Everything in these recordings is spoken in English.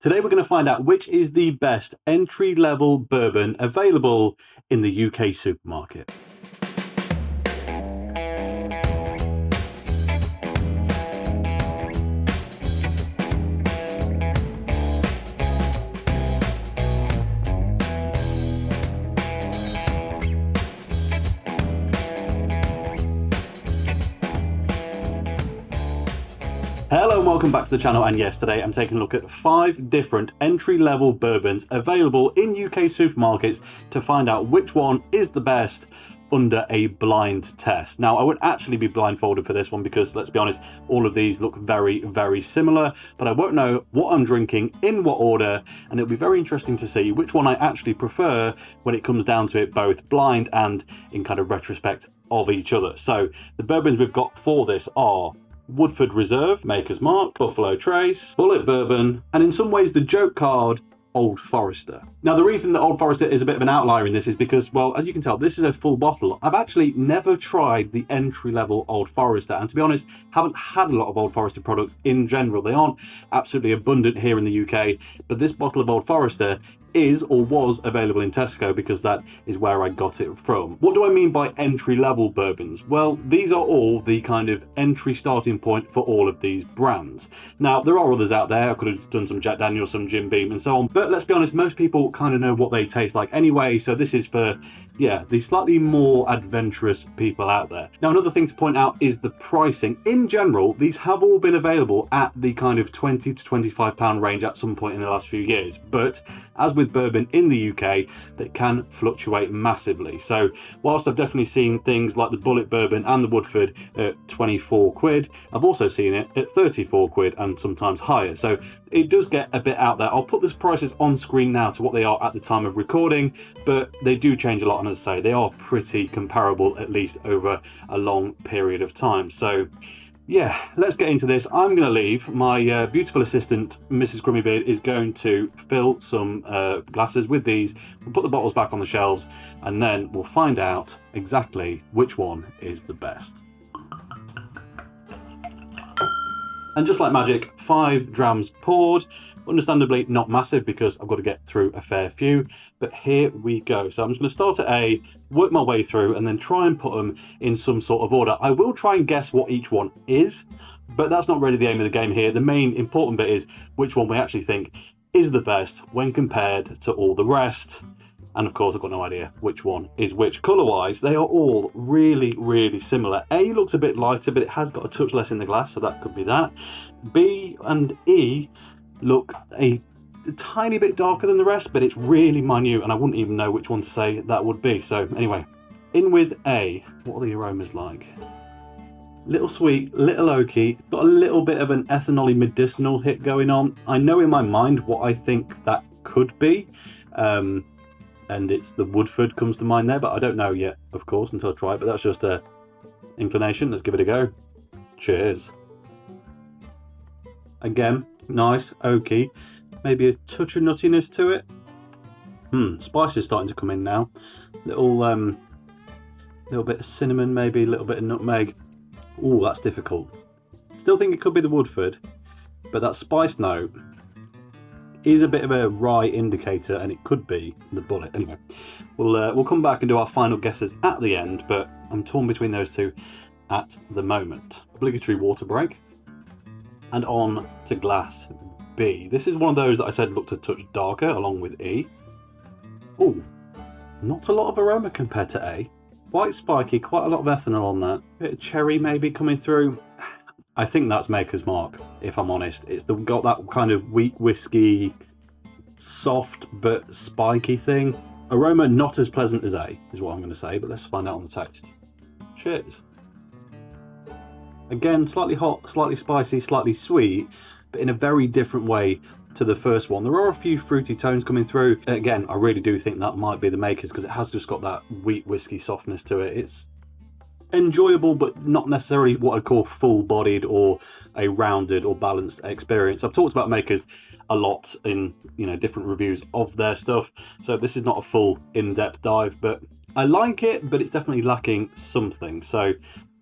Today we're going to find out which is the best entry-level bourbon available in the UK supermarket. Hello and welcome back to the channel, and yes, today I'm taking a look at 5 different entry-level bourbons available in UK supermarkets to find out which one is the best under a blind test. Now, I won't actually be blindfolded for this one because, let's be honest, all of these look very, very similar, but I won't know what I'm drinking, in what order, and it'll be very interesting to see which one I actually prefer when it comes down to it, both blind and in kind of retrospect of each other. So the bourbons we've got for this are Woodford Reserve, Maker's Mark, Buffalo Trace, Bulleit Bourbon, and in some ways the joke card, Old Forester. Now, the reason that Old Forester is a bit of an outlier in this is because, well, as you can tell, this is a full bottle. I've actually never tried the entry-level Old Forester, and to be honest, haven't had a lot of Old Forester products in general. They aren't absolutely abundant here in the UK, but this bottle of Old Forester is or was available in Tesco because that is where I got it from. What do I mean by entry-level bourbons? Well, these are all the kind of entry starting point for all of these brands. Now, there are others out there. I could have done some Jack Daniel's, some Jim Beam and so on, but let's be honest, most people kind of know what they taste like anyway, so this is for, yeah, the slightly more adventurous people out there. Now, another thing to point out is the pricing. In general, these have all been available at the kind of £20 to £25 range at some point in the last few years, but as with bourbon in the UK, they can fluctuate massively. So whilst I've definitely seen things like the Bulleit Bourbon and the Woodford at 24 quid, I've also seen it at 34 quid and sometimes higher. So it does get a bit out there. I'll put the prices on screen now to what they are at the time of recording, but they do change a lot, and as I say, they are pretty comparable, at least over a long period of time. So yeah, let's get into this. I'm going to leave. My beautiful assistant, Mrs. Grummybeard, is going to fill some glasses with these. We'll put the bottles back on the shelves, and then we'll find out exactly which one is the best. And just like magic, 5 drams poured. Understandably not massive because I've got to get through a fair few, but here we go. So I'm just going to start at A, work my way through, and then try and put them in some sort of order. I will try and guess what each one is, but that's not really the aim of the game here. The main important bit is which one we actually think is the best when compared to all the rest. And of course, I've got no idea which one is which. Colour-wise, they are all really, really similar. A looks a bit lighter, but it has got a touch less in the glass, so that could be that. B and E look a tiny bit darker than the rest, but it's really minute, and I wouldn't even know which one to say that would be. So anyway, in with A. What are the aromas like? Little sweet, little oaky, got a little bit of an ethanol-y medicinal hit going on. I know in my mind what I think that could be, and it's the Woodford comes to mind there, but I don't know yet, of course, until I try it, but that's just a inclination. Let's give it a go. Cheers. Again, nice, oaky, maybe a touch of nuttiness to it. Spice is starting to come in now. Little bit of cinnamon, maybe a little bit of nutmeg. Ooh, that's difficult. Still think it could be the Woodford, but that spice note is a bit of a rye indicator, and it could be the Bulleit. Anyway, we'll come back and do our final guesses at the end, but I'm torn between those two at the moment. Obligatory water break. And on to glass B. This is one of those that I said looked a touch darker, along with E. Oh, not a lot of aroma compared to A. Quite spiky, quite a lot of ethanol on that. Bit of cherry maybe coming through. I think that's Maker's Mark, if I'm honest. It's got that kind of wheat whiskey, soft but spiky thing. Aroma not as pleasant as A, is what I'm going to say, but let's find out on the taste. Cheers. Again, slightly hot, slightly spicy, slightly sweet, but in a very different way to the first one. There are a few fruity tones coming through. Again, I really do think that might be the Maker's because it has just got that wheat whiskey softness to it. It's enjoyable, but not necessarily what I'd call full-bodied or a rounded or balanced experience. I've talked about Maker's a lot in, different reviews of their stuff, so this is not a full in-depth dive, but I like it, but it's definitely lacking something. So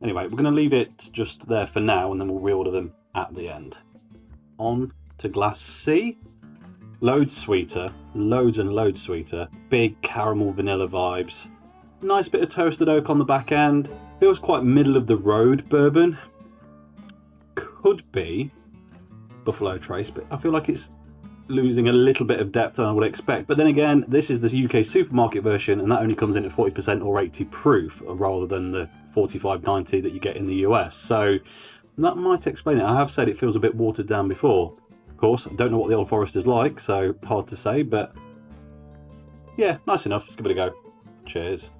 anyway, we're going to leave it just there for now, and then we'll reorder them at the end. On to glass C. Loads sweeter, loads and loads sweeter. Big caramel vanilla vibes. Nice bit of toasted oak on the back end. Feels quite middle of the road bourbon. Could be Buffalo Trace, but I feel like it's losing a little bit of depth than I would expect. But then again, this is the UK supermarket version, and that only comes in at 40% or 80 proof, rather than the 45-90 that you get in the US. So that might explain it. I have said it feels a bit watered down before. Of course, I don't know what the Old Forester's like, so hard to say, but yeah, nice enough. Let's give it a go. Cheers.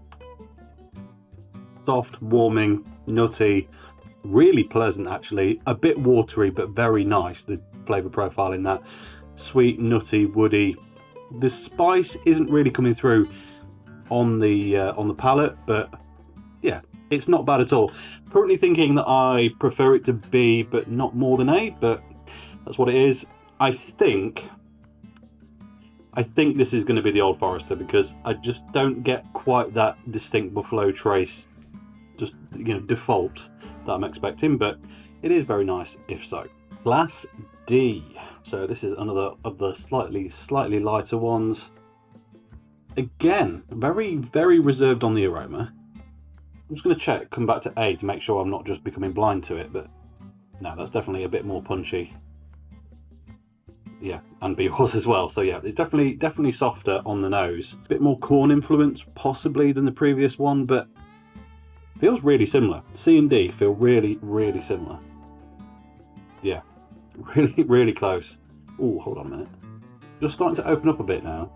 Soft, warming, nutty, really pleasant actually. A bit watery, but very nice, the flavour profile in that. Sweet, nutty, woody. The spice isn't really coming through on the palate, but yeah, it's not bad at all. Currently thinking that I prefer it to B, but not more than A, but that's what it is. I think this is going to be the Old Forester, because I just don't get quite that distinct Buffalo Trace, just, you know, default that I'm expecting, but it is very nice if so. Glass D. So this is another of the slightly lighter ones. Again, very, very reserved on the aroma. I'm just going to check, come back to A to make sure I'm not just becoming blind to it, but no, that's definitely a bit more punchy. Yeah, and B was as well. So yeah, it's definitely softer on the nose. A bit more corn influence possibly than the previous one, but feels really similar. C and D feel really, really similar. Yeah, really, really close. Oh, hold on a minute. Just starting to open up a bit now.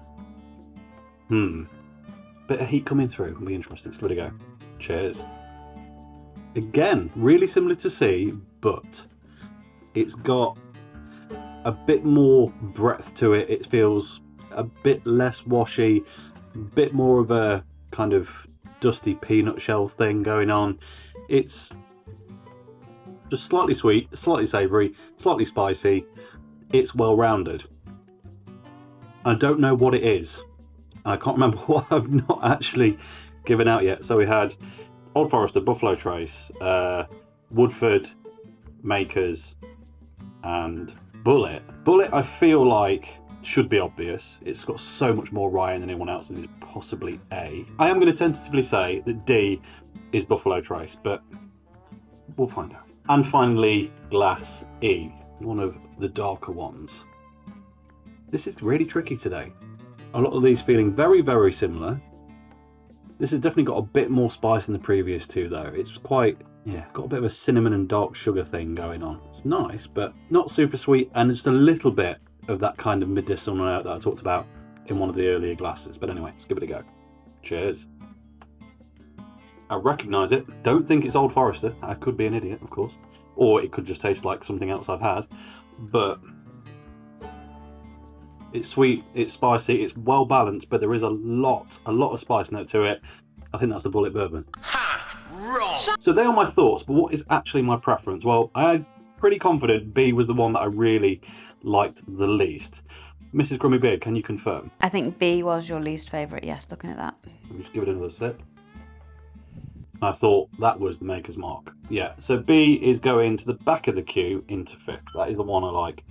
Bit of heat coming through. It'll be interesting. Let's give it a go. Cheers. Again, really similar to C, but it's got a bit more breadth to it. It feels a bit less washy, a bit more of a kind of dusty peanut shell thing going on. It's just slightly sweet, slightly savoury, slightly spicy. It's well-rounded. I don't know what it is. I can't remember what I've not actually given out yet. So we had Old Forester, Buffalo Trace, Woodford, Makers, and Bulleit. Bulleit, I feel like, should be obvious. It's got so much more rye than anyone else, and it's possibly A. I am going to tentatively say that D is Buffalo Trace, but we'll find out. And finally, Glass E, one of the darker ones. This is really tricky today. A lot of these feeling very, very similar. This has definitely got a bit more spice than the previous two, though. It's quite, yeah, got a bit of a cinnamon and dark sugar thing going on. It's nice, but not super sweet, and just a little bit of that kind of medicinal note that I talked about in one of the earlier glasses. But anyway, let's give it a go. Cheers. I recognise it. Don't think it's Old Forester. I could be an idiot, of course. Or it could just taste like something else I've had. But it's sweet, it's spicy, it's well balanced, but there is a lot of spice note to it. I think that's the Bulleit Bourbon. Ha! Wrong! So they are my thoughts, but what is actually my preference? Well, I'm pretty confident B was the one that I really liked the least. Mrs. Grummy Beard, can you confirm? I think B was your least favourite, yes, looking at that. Let me just give it another sip. I thought that was the Maker's Mark. Yeah, so B is going to the back of the queue into 5th. That is the one I like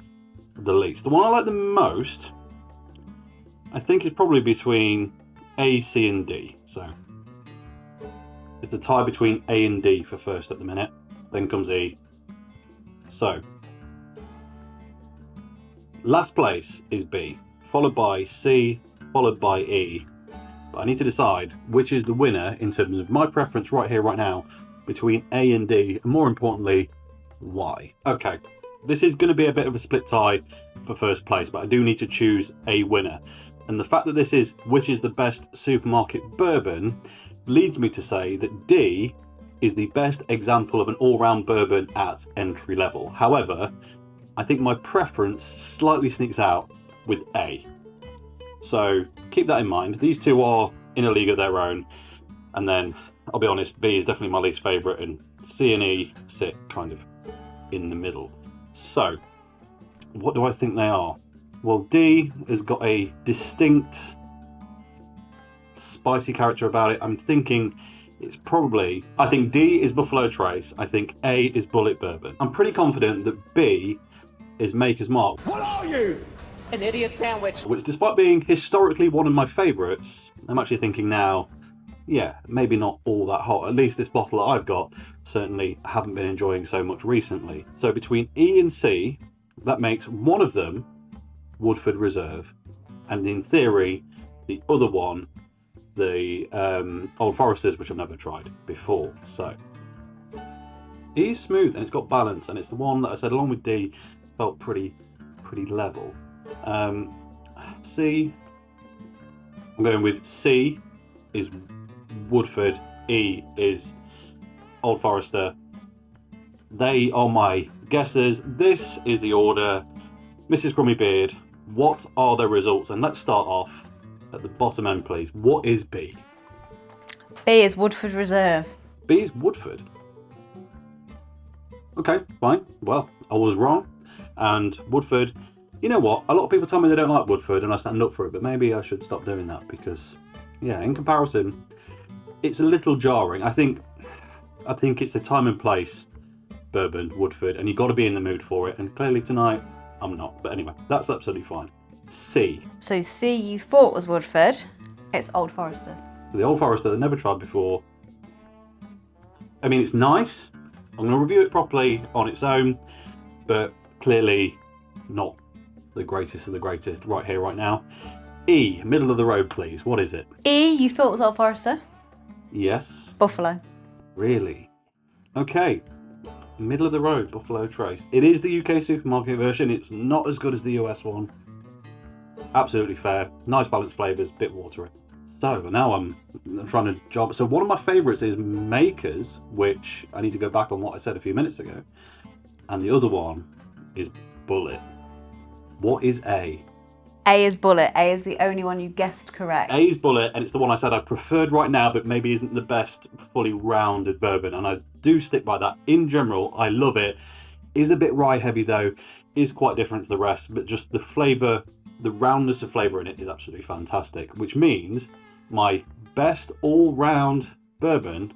the least. The one I like the most, I think, is probably between A, C, and D. So it's a tie between A and D for first at the minute. Then comes E. So last place is B, followed by C, followed by E. But I need to decide which is the winner in terms of my preference right here, right now, between A and D, and more importantly, why. Okay, this is going to be a bit of a split tie for first place, but I do need to choose a winner. And the fact that this is which is the best supermarket bourbon leads me to say that D is the best example of an all-round bourbon at entry level. However, I think my preference slightly sneaks out with A. So keep that in mind. These two are in a league of their own. And then, I'll be honest, B is definitely my least favourite, and C and E sit kind of in the middle. So, what do I think they are? Well, D has got a distinct spicy character about it. I'm thinking it's probably, I think D is Buffalo Trace, I think A is Bulleit Bourbon. I'm pretty confident that B is Maker's Mark. What are you? An idiot sandwich. Which, despite being historically one of my favourites, I'm actually thinking now, yeah, maybe not all that hot. At least this bottle that I've got, certainly haven't been enjoying so much recently. So between E and C, that makes one of them Woodford Reserve, and in theory, the other one, the Old Foresters, which I've never tried before. So E is smooth and it's got balance, and it's the one that I said, along with D, felt pretty level. C, I'm going with C is Woodford, E is Old Forester. They are my guesses. This is the order. Mrs. Crummy Beard, what are the results? And let's start off at the bottom end, please. What is B? B is Woodford Reserve. B is Woodford. Okay, fine. Well, I was wrong. And Woodford, you know what? A lot of people tell me they don't like Woodford and I stand up for it, but maybe I should stop doing that because, yeah, in comparison, it's a little jarring. I think it's a time and place bourbon, Woodford, and you've got to be in the mood for it. And clearly tonight, I'm not. But anyway, that's absolutely fine. C. So C you thought was Woodford. It's Old Forester. The Old Forester that I never tried before. I mean, it's nice. I'm going to review it properly on its own, but clearly not the greatest of the greatest right here, right now. E, middle of the road, please. What is it? E you thought was Old Forester. Yes. Buffalo. Really? Okay. Middle of the road, Buffalo Trace. It is the UK supermarket version. It's not as good as the US one. Absolutely fair. Nice balanced flavours, bit watery. So now I'm trying to job. So one of my favourites is Makers, which I need to go back on what I said a few minutes ago. And the other one is Bulleit. What is A? A is Bulleit. A is the only one you guessed correct. A is Bulleit, and it's the one I said I preferred right now, but maybe isn't the best fully rounded bourbon. And I do stick by that. In general, I love it. Is a bit rye heavy though. Is quite different to the rest, but just the flavour, the roundness of flavour in it is absolutely fantastic. Which means my best all-round bourbon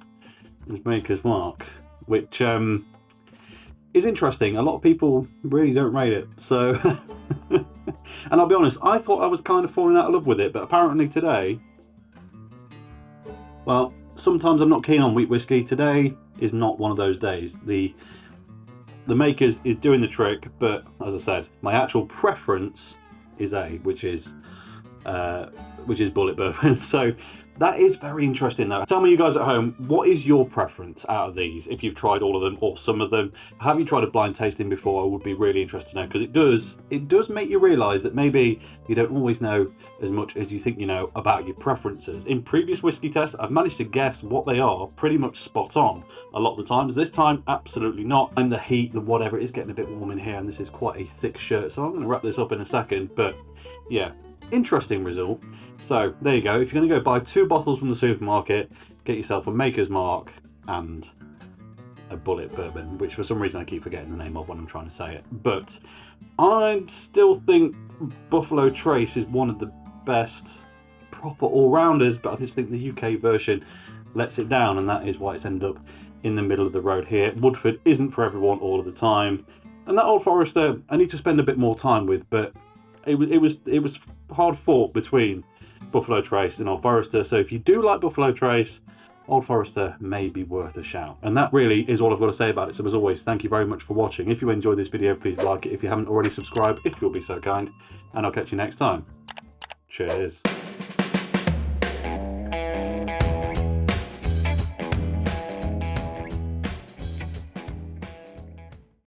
is Maker's Mark, which is interesting. A lot of people really don't rate it. So, and I'll be honest, I thought I was kind of falling out of love with it, but apparently today, well, sometimes I'm not keen on wheat whiskey. Today is not one of those days. The Makers is doing the trick, but as I said, my actual preference is A, which is Bulleit bourbon. So that is very interesting though. Tell me, you guys at home, what is your preference out of these? If you've tried all of them or some of them, have you tried a blind tasting before? I would be really interested to know, because it does make you realise that maybe you don't always know as much as you think you know about your preferences. In previous whiskey tests, I've managed to guess what they are pretty much spot on a lot of the times. This time, absolutely not. And the heat, the whatever, it is getting a bit warm in here, and this is quite a thick shirt, so I'm going to wrap this up in a second. But yeah, interesting result. So there you go. If you're going to go buy 2 bottles from the supermarket, get yourself a Maker's Mark and a Bulleit bourbon, which for some reason I keep forgetting the name of when I'm trying to say it. But I still think Buffalo Trace is one of the best proper all-rounders, but I just think the UK version lets it down, and that is why it's ended up in the middle of the road here. Woodford isn't for everyone all of the time, and that Old Forester I need to spend a bit more time with, but it was hard fought between Buffalo Trace and Old Forester. So if you do like Buffalo Trace, Old Forester may be worth a shout. And that really is all I've got to say about it. So as always, thank you very much for watching. If you enjoyed this video, please like it. If you haven't already, subscribe if you'll be so kind. And I'll catch you next time. Cheers.